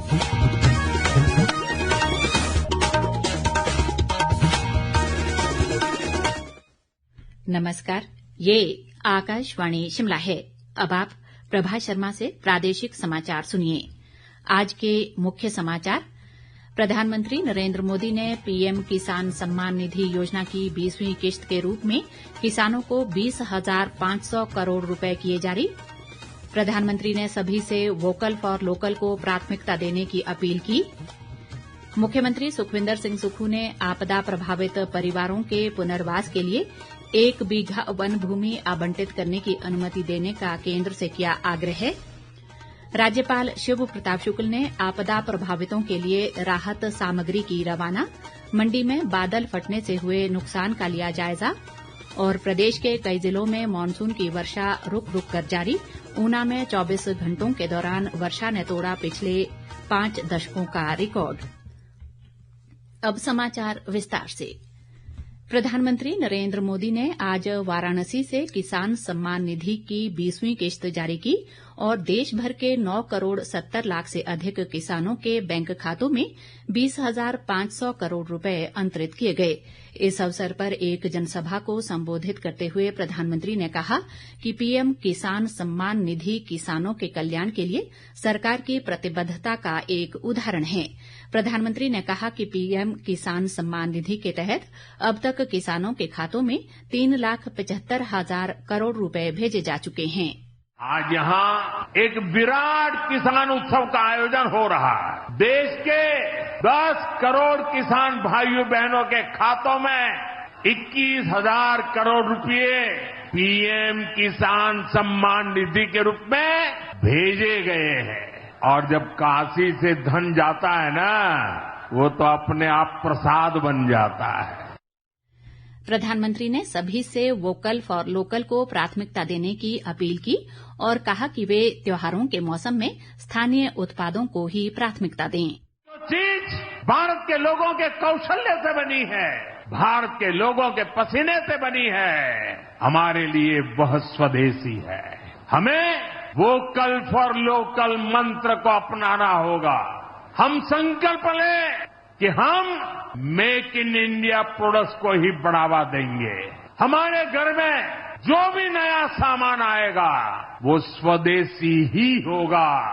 नमस्कार, ये आकाशवाणी शिमला है। अब आप प्रभा शर्मा से प्रादेशिक समाचार सुनिए। आज के मुख्य समाचार। प्रधानमंत्री नरेंद्र मोदी ने पीएम किसान सम्मान निधि योजना की 20वीं किश्त के रूप में किसानों को 20,500 करोड़ रुपए किए जारी। प्रधानमंत्री ने सभी से वोकल फॉर लोकल को प्राथमिकता देने की अपील की। मुख्यमंत्री सुखविंदर सिंह सुक्खू ने आपदा प्रभावित परिवारों के पुनर्वास के लिए 1 बीघा वन भूमि आवंटित करने की अनुमति देने का केंद्र से किया आग्रह। राज्यपाल शिव प्रताप शुक्ल ने आपदा प्रभावितों के लिए राहत सामग्री की रवाना। मंडी में बादल फटने से हुए नुकसान का लिया जायजा। और प्रदेश के कई जिलों में मानसून की वर्षा रुक रुक कर जारी। ऊना में 24 घंटों के दौरान वर्षा ने तोड़ा पिछले 5 दशकों का रिकॉर्ड। अब समाचार विस्तार से। प्रधानमंत्री नरेंद्र मोदी ने आज वाराणसी से किसान सम्मान निधि की 20वीं किश्त जारी की और देश भर के 9 करोड़ 70 लाख से अधिक किसानों के बैंक खातों में 20,500 करोड़ रुपए अंतरित किए गए। इस अवसर पर एक जनसभा को संबोधित करते हुए प्रधानमंत्री ने कहा कि पीएम किसान सम्मान निधि किसानों के कल्याण के लिए सरकार की प्रतिबद्धता का एक उदाहरण है। प्रधानमंत्री ने कहा कि पीएम किसान सम्मान निधि के तहत अब तक किसानों के खातों में 3,75,000 करोड़ रुपए भेजे जा चुके हैं। आज यहाँ एक विराट किसान उत्सव का आयोजन हो रहा है। देश के 10 करोड़ किसान भाइयों बहनों के खातों में 21,000 करोड़ रुपए पीएम किसान सम्मान निधि के रूप में भेजे गए हैं। और जब काशी से धन जाता है ना, वो तो अपने आप प्रसाद बन जाता है। प्रधानमंत्री ने सभी से वोकल फॉर लोकल को प्राथमिकता देने की अपील की और कहा कि वे त्योहारों के मौसम में स्थानीय उत्पादों को ही प्राथमिकता दें। जो चीज भारत के लोगों के कौशल्य से बनी है, भारत के लोगों के पसीने से बनी है, हमारे लिए बहुत स्वदेशी है। हमें वोकल फॉर लोकल मंत्र को अपनाना होगा। हम संकल्प लें कि हम मेक इन इंडिया प्रोडक्ट्स को ही बढ़ावा देंगे। हमारे घर में जो भी नया सामान आएगा वो स्वदेशी ही होगा।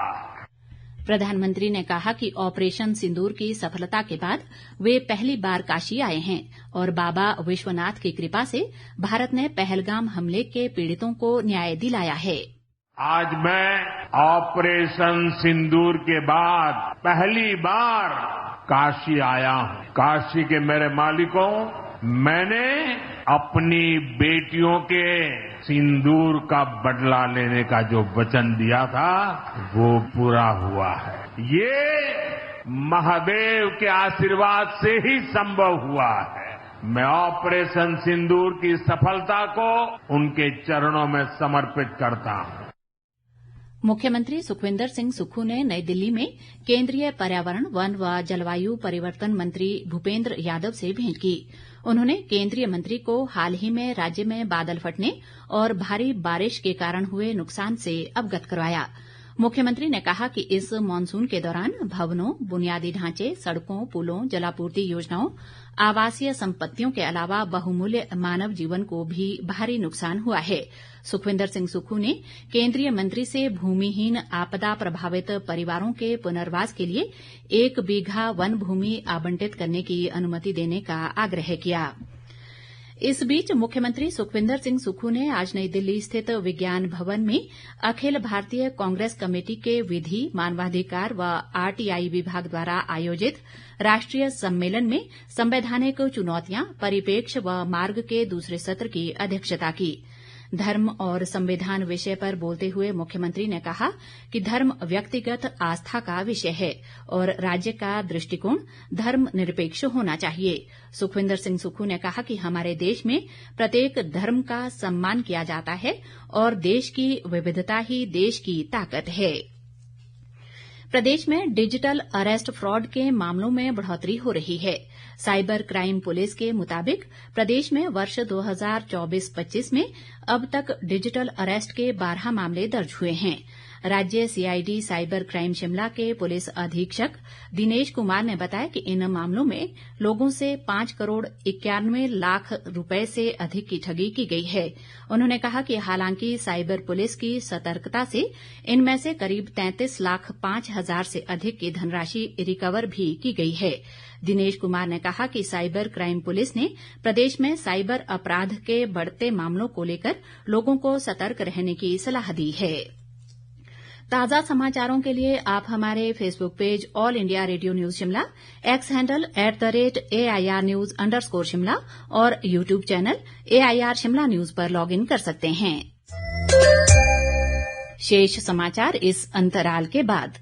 प्रधानमंत्री ने कहा कि ऑपरेशन सिंदूर की सफलता के बाद वे पहली बार काशी आए हैं और बाबा विश्वनाथ की कृपा से भारत ने पहलगाम हमले के पीड़ितों को न्याय दिलाया है। आज मैं ऑपरेशन सिंदूर के बाद पहली बार काशी आया हूं। काशी के मेरे मालिकों, मैंने अपनी बेटियों के सिंदूर का बदला लेने का जो वचन दिया था वो पूरा हुआ है। ये महादेव के आशीर्वाद से ही संभव हुआ है। मैं ऑपरेशन सिंदूर की सफलता को उनके चरणों में समर्पित करता हूं। मुख्यमंत्री सुखविंदर सिंह सुक्खू ने नई दिल्ली में केंद्रीय पर्यावरण, वन व जलवायु परिवर्तन मंत्री भूपेंद्र यादव से भेंट की। उन्होंने केंद्रीय मंत्री को हाल ही में राज्य में बादल फटने और भारी बारिश के कारण हुए नुकसान से अवगत करवाया। मुख्यमंत्री ने कहा कि इस मॉनसून के दौरान भवनों, बुनियादी ढांचे, सड़कों, पुलों, जलापूर्ति योजनाओं, आवासीय संपत्तियों के अलावा बहुमूल्य मानव जीवन को भी भारी नुकसान हुआ है। सुखविंदर सिंह सुक्खू ने केंद्रीय मंत्री से भूमिहीन आपदा प्रभावित परिवारों के पुनर्वास के लिए 1 बीघा वन भूमि आवंटित करने की अनुमति देने का आग्रह किया। इस बीच मुख्यमंत्री सुखविंदर सिंह सुक्खू ने आज नई दिल्ली स्थित विज्ञान भवन में अखिल भारतीय कांग्रेस कमेटी के विधि, मानवाधिकार व आरटीआई विभाग द्वारा आयोजित राष्ट्रीय सम्मेलन में संवैधानिक चुनौतियां, परिप्रेक्ष्य व मार्ग के दूसरे सत्र की अध्यक्षता की। धर्म और संविधान विषय पर बोलते हुए मुख्यमंत्री ने कहा कि धर्म व्यक्तिगत आस्था का विषय है और राज्य का दृष्टिकोण धर्म निरपेक्ष होना चाहिए। सुखविंदर सिंह सुक्खू ने कहा कि हमारे देश में प्रत्येक धर्म का सम्मान किया जाता है और देश की विविधता ही देश की ताकत है। प्रदेश में डिजिटल अरेस्ट फ्रॉड के मामलों में बढ़ोतरी हो रही है। साइबर क्राइम पुलिस के मुताबिक प्रदेश में वर्ष 2024-25 में अब तक डिजिटल अरेस्ट के 12 मामले दर्ज हुए हैं। राज्य सीआईडी साइबर क्राइम शिमला के पुलिस अधीक्षक दिनेश कुमार ने बताया कि इन मामलों में लोगों से 5 करोड़ 91 लाख रुपए से अधिक की ठगी की गई है। उन्होंने कहा कि हालांकि साइबर पुलिस की सतर्कता से इनमें से करीब 33 लाख 5 हजार से अधिक की धनराशि रिकवर भी की गई है। दिनेश कुमार ने कहा कि साइबर क्राइम पुलिस ने प्रदेश में साइबर अपराध के बढ़ते मामलों को लेकर लोगों को सतर्क रहने की सलाह दी है। ताजा समाचारों के लिए आप हमारे Facebook page All India Radio News Shimla, X handle @AIR News_ Shimla और YouTube channel AIR Shimla news पर लॉग इन कर सकते हैं। शेष समाचार इस अंतराल के बाद।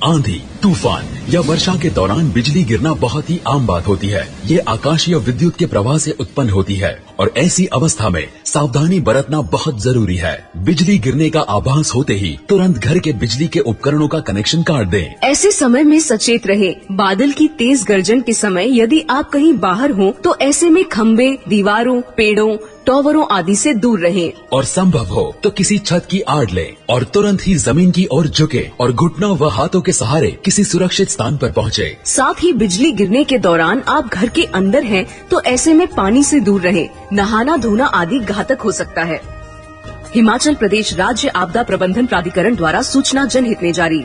आंधी, तूफान या वर्षा के दौरान बिजली गिरना बहुत ही आम बात होती है। ये आकाशीय विद्युत के प्रवाह से उत्पन्न होती है और ऐसी अवस्था में सावधानी बरतना बहुत जरूरी है। बिजली गिरने का आभास होते ही तुरंत घर के बिजली के उपकरणों का कनेक्शन काट दें। ऐसे समय में सचेत रहें। बादल की तेज गर्जन के समय यदि आप कहीं बाहर हों तो ऐसे में खंबे, दीवारों, पेड़ों, टॉवरों आदि से दूर रहें। और संभव हो तो किसी छत की आड़ लें और तुरंत ही जमीन की ओर झुके और घुटनों व हाथों के सहारे किसी सुरक्षित स्थान पर पहुँचे। साथ ही बिजली गिरने के दौरान आप घर के अंदर हैं तो ऐसे में पानी से दूर रहें। नहाना धोना आदि घातक हो सकता है। हिमाचल प्रदेश राज्य आपदा प्रबंधन प्राधिकरण द्वारा सूचना जनहित में जारी।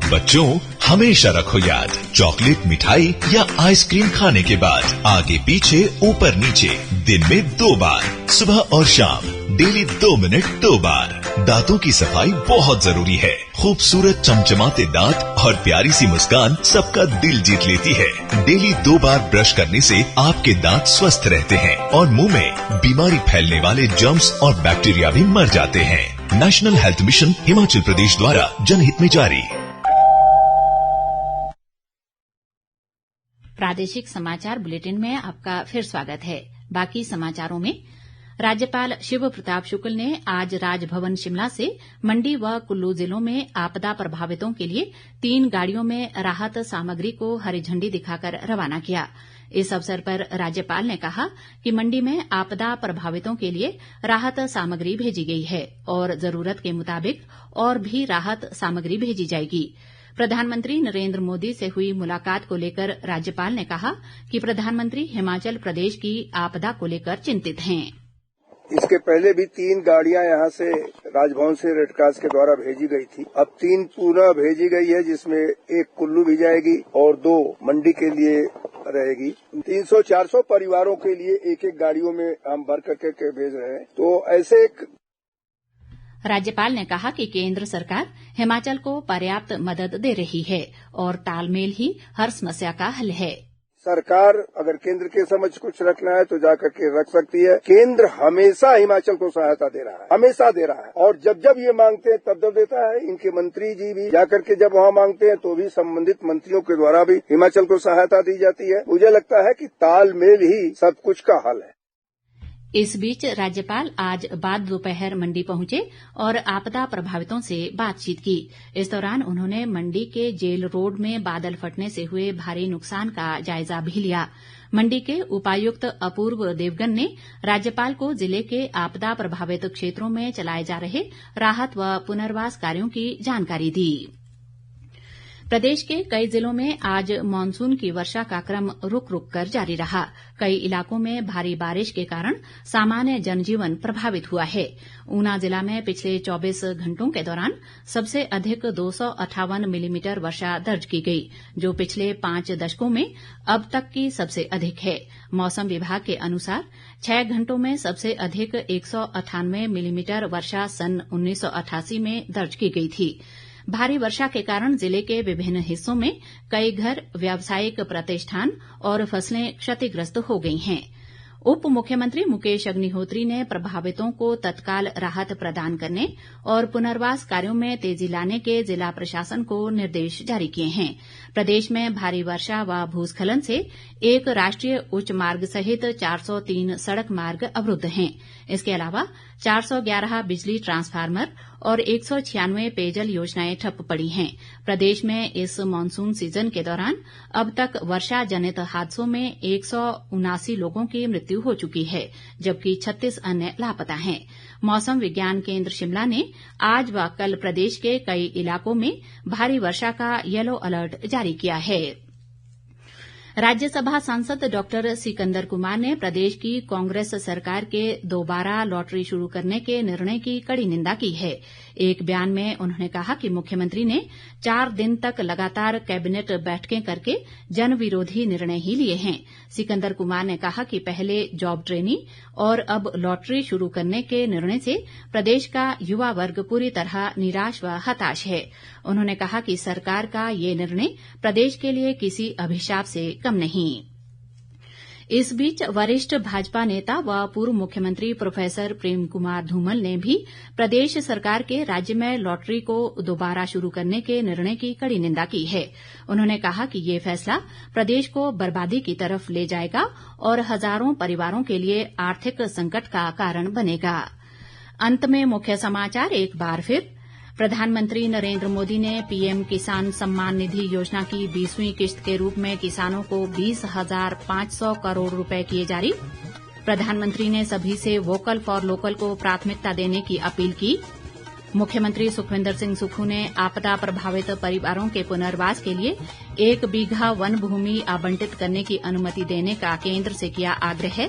बच्चों, हमेशा रखो याद, चॉकलेट, मिठाई या आइसक्रीम खाने के बाद आगे पीछे ऊपर नीचे दिन में 2 बार, सुबह और शाम, डेली 2 मिनट 2 बार। दांतों की सफाई बहुत जरूरी है। खूबसूरत चमचमाते दांत और प्यारी सी मुस्कान सबका दिल जीत लेती है। डेली 2 बार ब्रश करने से आपके दांत स्वस्थ रहते हैं और मुंह में बीमारी फैलने वाले जर्म्स और बैक्टीरिया भी मर जाते हैं। National health mission Himachal Pradesh द्वारा जनहित में जारी। प्रादेशिक समाचार बुलेटिन में आपका फिर स्वागत है। बाकी समाचारों में राज्यपाल शिव प्रताप शुक्ल ने आज राजभवन शिमला से मंडी व कुल्लू जिलों में आपदा प्रभावितों के लिए 3 गाड़ियों में राहत सामग्री को हरी झंडी दिखाकर रवाना किया। इस अवसर पर राज्यपाल ने कहा कि मंडी में आपदा प्रभावितों के लिए राहत सामग्री भेजी गई है और जरूरत के मुताबिक और भी राहत सामग्री भेजी जाएगी। प्रधानमंत्री नरेंद्र मोदी से हुई मुलाकात को लेकर राज्यपाल ने कहा कि प्रधानमंत्री हिमाचल प्रदेश की आपदा को लेकर चिंतित हैं। इसके पहले भी 3 गाड़ियां यहां से राजभवन से रेडक्रॉस के द्वारा भेजी गई थी। अब 3 पुनः भेजी गई है, जिसमें 1 कुल्लू भी जाएगी और 2 मंडी के लिए रहेगी। 300-400 परिवारों के लिए 1-1 गाड़ियों में हम भर करके भेज रहे हैं। तो ऐसे राज्यपाल ने कहा कि केंद्र सरकार हिमाचल को पर्याप्त मदद दे रही है और तालमेल ही हर समस्या का हल है। सरकार अगर केंद्र के समझ कुछ रखना है तो जाकर के रख सकती है। केंद्र हमेशा हिमाचल को सहायता दे रहा है, हमेशा दे रहा है, और जब जब ये मांगते हैं तब तब देता है। इनके मंत्री जी भी जाकर के जब वहाँ मांगते हैं तो भी संबंधित मंत्रियों के द्वारा भी हिमाचल को सहायता दी जाती है। मुझे लगता है कि तालमेल ही सब कुछ का हल है। इस बीच राज्यपाल आज बाद दोपहर मंडी पहुंचे और आपदा प्रभावितों से बातचीत की। इस दौरान उन्होंने मंडी के जेल रोड में बादल फटने से हुए भारी नुकसान का जायजा भी लिया। मंडी के उपायुक्त अपूर्व देवगन ने राज्यपाल को जिले के आपदा प्रभावित क्षेत्रों में चलाए जा रहे राहत व पुनर्वास कार्यों की जानकारी दी। प्रदेश के कई जिलों में आज मानसून की वर्षा का क्रम रुक रुक कर जारी रहा। कई इलाकों में भारी बारिश के कारण सामान्य जनजीवन प्रभावित हुआ है। ऊना जिला में पिछले 24 घंटों के दौरान सबसे अधिक 258 मिलीमीटर वर्षा दर्ज की गई, जो पिछले 5 दशकों में अब तक की सबसे अधिक है। मौसम विभाग के अनुसार 6 घंटों में सबसे अधिक 198 मिलीमीटर वर्षा सन 1988 में दर्ज की गई थी। भारी वर्षा के कारण जिले के विभिन्न हिस्सों में कई घर, व्यावसायिक प्रतिष्ठान और फसलें क्षतिग्रस्त हो गई हैं। उप मुख्यमंत्री मुकेश अग्निहोत्री ने प्रभावितों को तत्काल राहत प्रदान करने और पुनर्वास कार्यों में तेजी लाने के जिला प्रशासन को निर्देश जारी किए हैं। प्रदेश में भारी वर्षा व भूस्खलन से एक राष्ट्रीय उच्च मार्ग सहित 403 सड़क मार्ग अवरुद्ध हैं। इसके अलावा 411 बिजली ट्रांसफार्मर और 196 पेयजल योजनाएं ठप पड़ी हैं। प्रदेश में इस मानसून सीजन के दौरान अब तक वर्षा जनित हादसों में 179 लोगों की मृत्यु हो चुकी है, जबकि 36 अन्य लापता हैं। मौसम विज्ञान केंद्र शिमला ने आज व कल प्रदेश के कई इलाकों में भारी वर्षा का येलो अलर्ट जारी किया है। राज्यसभा सांसद डॉक्टर सिकंदर कुमार ने प्रदेश की कांग्रेस सरकार के दोबारा लॉटरी शुरू करने के निर्णय की कड़ी निंदा की है। एक बयान में उन्होंने कहा कि मुख्यमंत्री ने 4 दिन तक लगातार कैबिनेट बैठकें करके जन विरोधी निर्णय ही लिए हैं। सिकंदर कुमार ने कहा कि पहले जॉब ट्रेनी और अब लॉटरी शुरू करने के निर्णय से प्रदेश का युवा वर्ग पूरी तरह निराश व हताश है। उन्होंने कहा कि सरकार का ये निर्णय प्रदेश के लिए किसी अभिशाप से कम नहीं। इस बीच वरिष्ठ भाजपा नेता व पूर्व मुख्यमंत्री प्रोफेसर प्रेम कुमार धूमल ने भी प्रदेश सरकार के राज्य में लॉटरी को दोबारा शुरू करने के निर्णय की कड़ी निंदा की है। उन्होंने कहा कि ये फैसला प्रदेश को बर्बादी की तरफ ले जाएगा और हजारों परिवारों के लिए आर्थिक संकट का कारण बनेगा। अंत में मुख्य समाचार एक बार फिर। प्रधानमंत्री नरेंद्र मोदी ने पीएम किसान सम्मान निधि योजना की 20वीं किश्त के रूप में किसानों को 20,500 करोड़ रुपए किए जारी। प्रधानमंत्री ने सभी से वोकल फॉर लोकल को प्राथमिकता देने की अपील की। मुख्यमंत्री सुखविंदर सिंह सुक्खू ने आपदा प्रभावित परिवारों के पुनर्वास के लिए 1 बीघा वन भूमि आवंटित करने की अनुमति देने का केंद्र से किया आग्रह।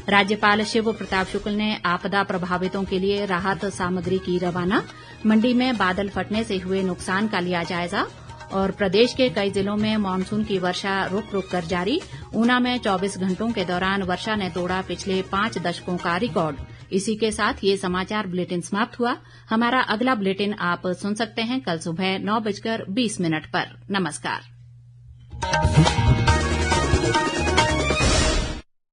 राज्यपाल शिव प्रताप शुक्ल ने आपदा प्रभावितों के लिए राहत सामग्री की रवाना। मंडी में बादल फटने से हुए नुकसान का लिया जायजा। और प्रदेश के कई जिलों में मानसून की वर्षा रुक रुक कर जारी। ऊना में 24 घंटों के दौरान वर्षा ने तोड़ा पिछले 5 दशकों का रिकॉर्ड। इसी के साथ ये समाचार बुलेटिन समाप्त हुआ। हमारा अगला बुलेटिन आप सुन सकते हैं कल सुबह 9:20 पर। नमस्कार।